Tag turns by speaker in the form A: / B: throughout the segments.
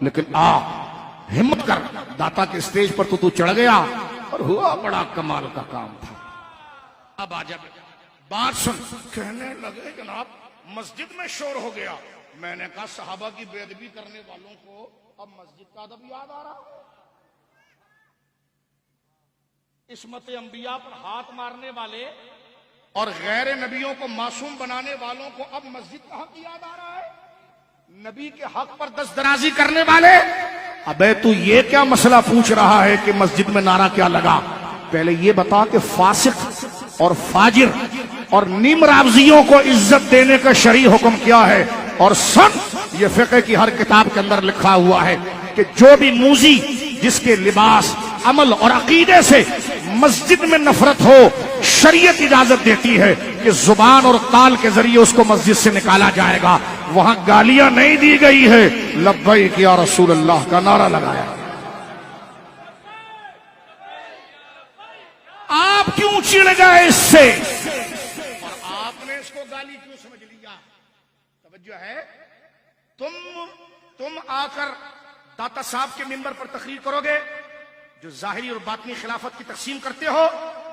A: لیکن ہمت کر، داتا کے اسٹیج پر تو چڑھ گیا اور ہوا بڑا کمال کا کام تھا۔ اب آ جا بات سن۔ کہنے لگے جناب مسجد میں شور ہو گیا۔ میں نے کہا صحابہ کی بے ادبی کرنے والوں کو اب مسجد کا ادب یاد آ رہا ہے؟ عصمت انبیاء پر ہاتھ مارنے والے اور غیر نبیوں کو معصوم بنانے والوں کو اب مسجد کا حق یاد آ رہا ہے؟ نبی کے حق پر دست درازی کرنے والے، ابے تو یہ کیا مسئلہ پوچھ رہا ہے کہ مسجد میں نعرہ کیا لگا؟ پہلے یہ بتا کہ فاسق اور فاجر اور نیم رابضیوں کو عزت دینے کا شرعی حکم کیا ہے؟ اور سن، یہ فقہ کی ہر کتاب کے اندر لکھا ہوا ہے کہ جو بھی موذی جس کے لباس، عمل اور عقیدے سے مسجد میں نفرت ہو، شریعت اجازت دیتی ہے کہ زبان اور تال کے ذریعے اس کو مسجد سے نکالا جائے گا۔ وہاں گالیاں نہیں دی گئی ہے، لبیک یا رسول اللہ کا نعرہ لگایا۔ آپ کیوں چڑ گئے اس سے اور آپ نے اس کو گالی کیوں سمجھ لیا؟ توجہ ہے؟ تم آ کر داتا صاحب کے منبر پر تقریر کرو گے جو ظاہری اور باطنی خلافت کی تقسیم کرتے ہو،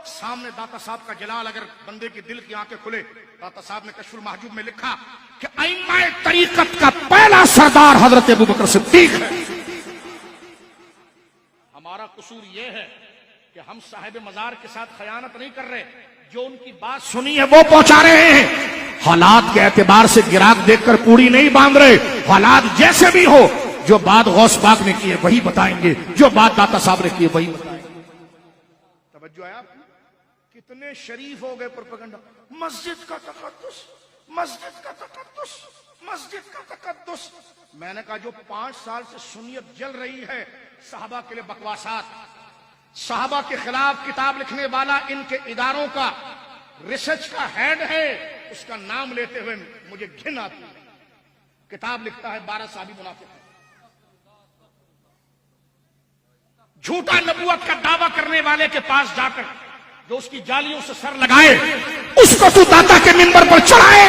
A: سامنے داتا صاحب کا جلال اگر بندے کی دل کی آنکھیں کھلے۔ داتا صاحب نے کشف المحجوب میں لکھا کہ ائمہ طریقت کا پہلا سردار حضرت ابوبکر صدیق ہے۔ ہمارا قصور یہ ہے کہ ہم صاحب مزار کے ساتھ خیانت نہیں کر رہے، جو ان کی بات سنی ہے وہ پہنچا رہے ہیں۔ حالات کے اعتبار سے گراگ دیکھ کر پوڑی نہیں باندھ رہے، حالات جیسے بھی ہو، جو بات غوث پاک نے کی ہے وہی بتائیں گے، جو بات داتا صاحب نے کی ہے وہی بتائیں گے۔ توجہ ہے آپ کی؟ کتنے شریف ہو گئے پروپیگنڈا، مسجد کا تقدس، مسجد کا تقدس، مسجد کا تقدس۔ میں نے کہا جو 5 سال سے سنیت جل رہی ہے، صحابہ کے لیے بکواسات، صحابہ کے خلاف کتاب لکھنے والا ان کے اداروں کا ریسرچ کا ہیڈ ہے، اس کا نام لیتے ہوئے مجھے گھن آتی ہے۔ کتاب لکھتا ہے 12 صحابی منافق، جھوٹا نبوت کا دعویٰ کرنے والے کے پاس جا کر جو اس کی جالیوں سے سر لگائے، اس کو تو داتا کے منبر پر چڑھائے۔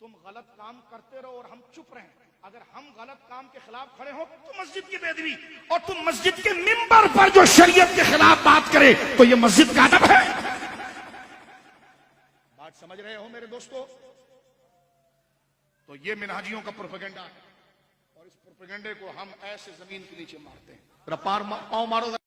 A: تم غلط کام کرتے رہو اور ہم چپ رہیں۔ اگر ہم غلط کام کے خلاف کھڑے ہو تو مسجد کی بے ادبی، اور تم مسجد کے منبر پر جو شریعت کے خلاف بات کرے تو یہ مسجد کا ادب ہے۔ بات سمجھ رہے ہو میرے دوستو؟ تو یہ منہاجیوں کا پروپیگنڈا ہے، اور اس پروپیگنڈے کو ہم ایسے زمین کے نیچے مارتے ہیں۔ ذرا پاؤں مارو ذرا۔